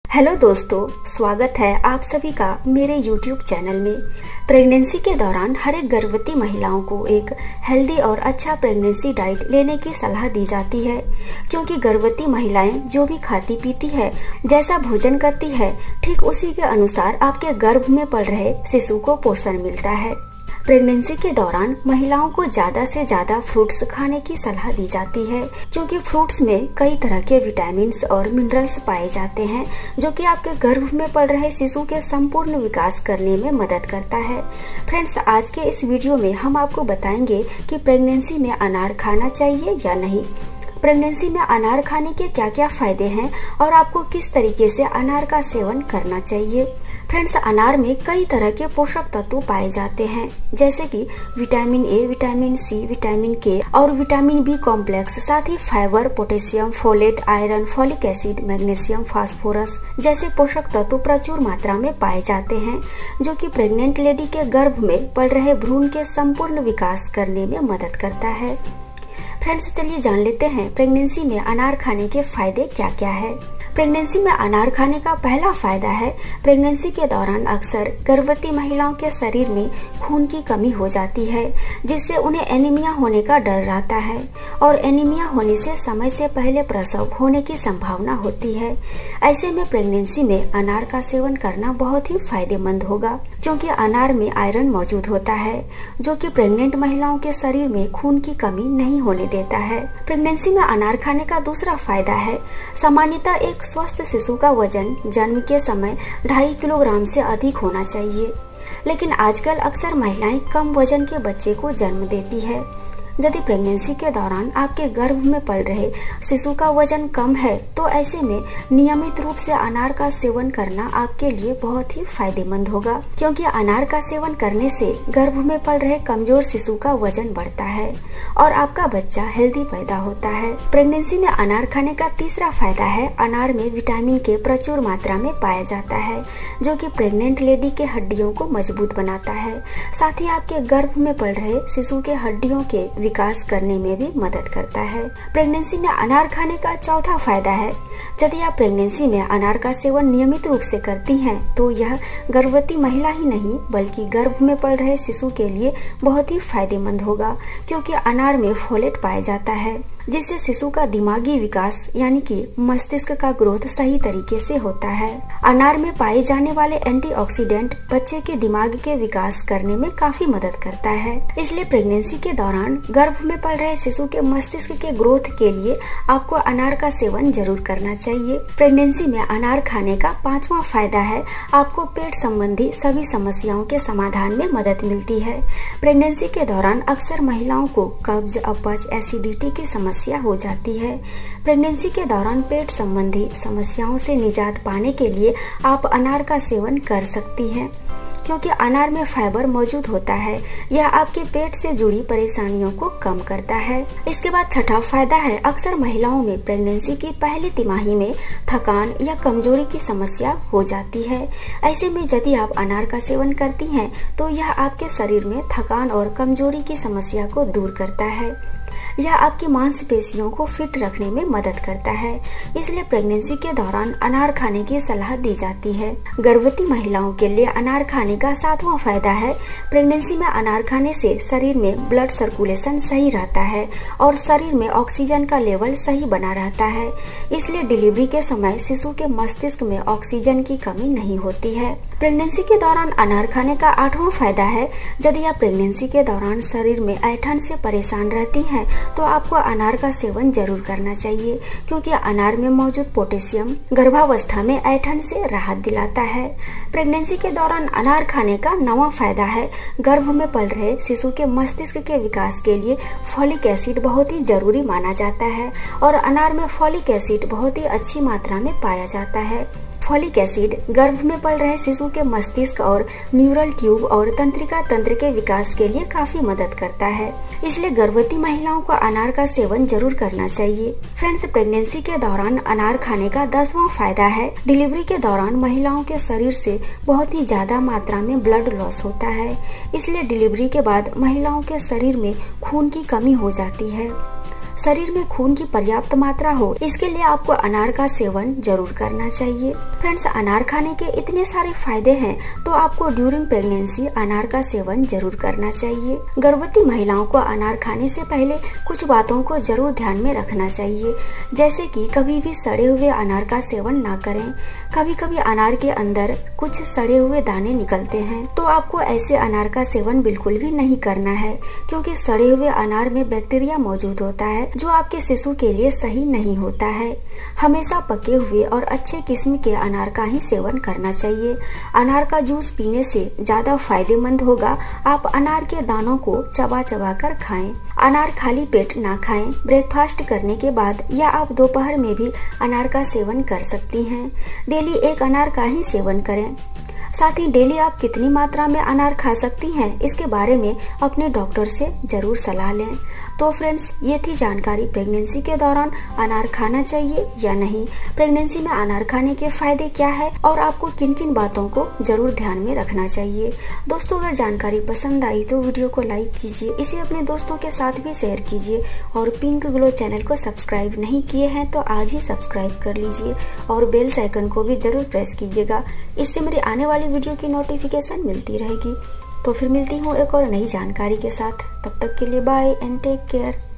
Hello दोस्तों, स्वागत है आप सभी का मेरे YouTube चैनल में। प्रेगनेंसी के दौरान हर एक गर्भवती महिलाओं को एक हेल्दी और अच्छा प्रेगनेंसी डाइट लेने की सलाह दी जाती है, क्योंकि गर्भवती महिलाएं जो भी खाती पीती है, जैसा भोजन करती है, ठीक उसी के अनुसार आपके गर्भ में पल रहे शिशु को पोषण मिलता है। प्रेगनेंसी के दौरान महिलाओं को ज्यादा से ज्यादा फ्रूट्स खाने की सलाह दी जाती है, क्योंकि फ्रूट्स में कई तरह के विटामिन और मिनरल्स पाए जाते हैं, जो कि आपके गर्भ में पल रहे शिशु के संपूर्ण विकास करने में मदद करता है। फ्रेंड्स, आज के इस वीडियो में हम आपको बताएंगे कि प्रेगनेंसी में अनार खाना चाहिए या नहीं, प्रेगनेंसी में अनार खाने के क्या क्या फायदे हैं और आपको किस तरीके से अनार का सेवन करना चाहिए। फ्रेंड्स, अनार में कई तरह के पोषक तत्व पाए जाते हैं, जैसे कि vitamin A, vitamin C, vitamin K और विटामिन बी कॉम्प्लेक्स, साथ ही fibre, potassium, folate, iron, folic acid, magnesium, phosphorus जैसे पोषक तत्व प्रचुर मात्रा में पाए जाते हैं, जो कि प्रेग्नेंट लेडी के गर्भ में पल रहे भ्रूण के संपूर्ण विकास करने में मदद करता है। फ्रेंड्स, चलिए जान लेते हैं प्रेगनेंसी में अनार खाने के फायदे क्या क्या है। प्रेगनेंसी में अनार खाने का पहला फायदा है, प्रेगनेंसी के दौरान अक्सर गर्भवती महिलाओं के शरीर में खून की कमी हो जाती है, जिससे उन्हें एनीमिया होने का डर रहता है और एनीमिया होने से समय से पहले प्रसव होने की संभावना होती है। ऐसे में प्रेगनेंसी में अनार का सेवन करना बहुत ही फायदेमंद होगा, क्योंकि अनार में आयरन मौजूद होता है, जो कि प्रेग्नेंट महिलाओं के शरीर में खून की कमी नहीं होने देता है। प्रेगनेंसी में अनार खाने का दूसरा फायदा है, सामान्यतः एक स्वस्थ शिशु का वजन जन्म के समय 2.5 किलोग्राम से अधिक होना चाहिए, लेकिन आजकल अक्सर महिलाएं कम वजन के बच्चे को जन्म देती है। यदि प्रेगनेंसी के दौरान आपके गर्भ में पल रहे शिशु का वजन कम है, तो ऐसे में नियमित रूप से अनार का सेवन करना आपके लिए बहुत ही फायदेमंद होगा, क्योंकि अनार का सेवन करने से गर्भ में पल रहे कमजोर शिशु का वजन बढ़ता है और आपका बच्चा हेल्दी पैदा होता है। प्रेगनेंसी में अनार खाने का तीसरा फायदा है, अनार में विटामिन के प्रचुर मात्रा में पाया जाता है, जो कि प्रेग्नेंट लेडी के हड्डियों को मजबूत बनाता है, साथ ही आपके गर्भ में पल रहे शिशु के हड्डियों के विकास करने में भी मदद करता है। प्रेगनेंसी में अनार खाने का चौथा फायदा है, यदि आप प्रेगनेंसी में अनार का सेवन नियमित रूप से करती हैं, तो यह गर्भवती महिला ही नहीं बल्कि गर्भ में पल रहे शिशु के लिए बहुत ही फायदेमंद होगा, क्योंकि अनार में फोलेट पाया जाता है, जिससे शिशु का दिमागी विकास यानी कि मस्तिष्क का ग्रोथ सही तरीके से होता है। अनार में पाए जाने वाले एंटीऑक्सीडेंट बच्चे के दिमाग के विकास करने में काफी मदद करता है। इसलिए प्रेगनेंसी के दौरान गर्भ में पल रहे शिशु के मस्तिष्क के ग्रोथ के लिए आपको अनार का सेवन जरूर करना चाहिए। प्रेगनेंसी में अनार खाने का पांचवा फायदा है, आपको पेट संबंधी सभी समस्याओं के समाधान में मदद मिलती है। प्रेगनेंसी के दौरान अक्सर महिलाओं को कब्ज, अपच, एसिडिटी की समस्या हो जाती है। प्रेगनेंसी के दौरान पेट संबंधी समस्याओं से निजात पाने के लिए आप अनार का सेवन कर सकती हैं, क्योंकि अनार में फाइबर मौजूद होता है। यह आपके पेट से जुड़ी परेशानियों को कम करता है। इसके बाद छठा फायदा है, अक्सर महिलाओं में प्रेगनेंसी की पहली तिमाही में थकान या कमजोरी की समस्या हो जाती है। ऐसे में यदि आप अनार का सेवन करती हैं, तो यह आपके शरीर में थकान और कमजोरी की समस्या को दूर करता है। यह आपकी मांसपेशियों को फिट रखने में मदद करता है। इसलिए प्रेगनेंसी के दौरान अनार खाने की सलाह दी जाती है। गर्भवती महिलाओं के लिए अनार खाने का सातवां फायदा है, प्रेगनेंसी में अनार खाने से शरीर में ब्लड सर्कुलेशन सही रहता है और शरीर में ऑक्सीजन का लेवल सही बना रहता है। इसलिए डिलीवरी के समय शिशु के मस्तिष्क में ऑक्सीजन की कमी नहीं होती है। प्रेगनेंसी के दौरान अनार खाने का आठवां फायदा है, यदि आप प्रेगनेंसी के दौरान शरीर में ऐंठन से परेशान रहती हैं, तो आपको अनार का सेवन जरूर करना चाहिए, क्योंकि अनार में मौजूद पोटेशियम गर्भावस्था में ऐंठन से राहत दिलाता है। प्रेगनेंसी के दौरान अनार खाने का नौवां फायदा है, गर्भ में पल रहे शिशु के मस्तिष्क के विकास के लिए फॉलिक एसिड बहुत ही जरूरी माना जाता है और अनार में फॉलिक एसिड बहुत ही अच्छी मात्रा में पाया जाता है। फॉलिक एसिड गर्भ में पल रहे शिशु के मस्तिष्क और न्यूरल ट्यूब और तंत्रिका तंत्र के विकास के लिए काफी मदद करता है। इसलिए गर्भवती महिलाओं को अनार का सेवन जरूर करना चाहिए। फ्रेंड्स, प्रेगनेंसी के दौरान अनार खाने का 10वां फायदा है, डिलीवरी के दौरान महिलाओं के शरीर से बहुत ही ज्यादा मात्रा में ब्लड लॉस होता है। इसलिए डिलीवरी के बाद महिलाओं के शरीर में खून की कमी हो जाती है। शरीर में खून की पर्याप्त मात्रा हो, इसके लिए आपको अनार का सेवन जरूर करना चाहिए। फ्रेंड्स, अनार खाने के इतने सारे फायदे हैं तो आपको ड्यूरिंग प्रेगनेंसी अनार का सेवन जरूर करना चाहिए। गर्भवती महिलाओं को अनार खाने से पहले कुछ बातों को जरूर ध्यान में रखना चाहिए, जैसे कि कभी भी सड़े हुए अनार का सेवन ना करें। कभी कभी अनार के अंदर कुछ सड़े हुए दाने निकलते हैं, तो आपको ऐसे अनार का सेवन बिल्कुल भी नहीं करना है, क्योंकि सड़े हुए अनार में बैक्टीरिया मौजूद होता है जो आपके शिशु के लिए सही नहीं होता है। हमेशा पके हुए और अच्छे किस्म के अनार का ही सेवन करना चाहिए। अनार का जूस पीने से ज्यादा फायदेमंद होगा। आप अनार के दानों को चबा चबा कर खाएं। अनार खाली पेट ना खाएं। ब्रेकफास्ट करने के बाद या आप दोपहर में भी अनार का सेवन कर सकती हैं। डेली एक अनार का ही सेवन करें। साथ ही डेली आप कितनी मात्रा में अनार खा सकती हैं, इसके बारे में अपने डॉक्टर से जरूर सलाह लें। तो फ्रेंड्स, ये थी जानकारी प्रेगनेंसी के दौरान अनार खाना चाहिए या नहीं, प्रेगनेंसी में अनार खाने के फायदे क्या है और आपको किन किन बातों को जरूर ध्यान में रखना चाहिए। दोस्तों, अगर जानकारी पसंद आई तो वीडियो को लाइक कीजिए, इसे अपने दोस्तों के साथ भी शेयर कीजिए और पिंक ग्लो चैनल को सब्सक्राइब नहीं किए हैं तो आज ही सब्सक्राइब कर लीजिए और बेल आइकन को भी जरूर प्रेस कीजिएगा। इससे मेरी आने वाली वीडियो की नोटिफिकेशन मिलती रहेगी। तो फिर मिलती हूँ एक और नई जानकारी के साथ। तब तक के लिए बाय एंड टेक केयर।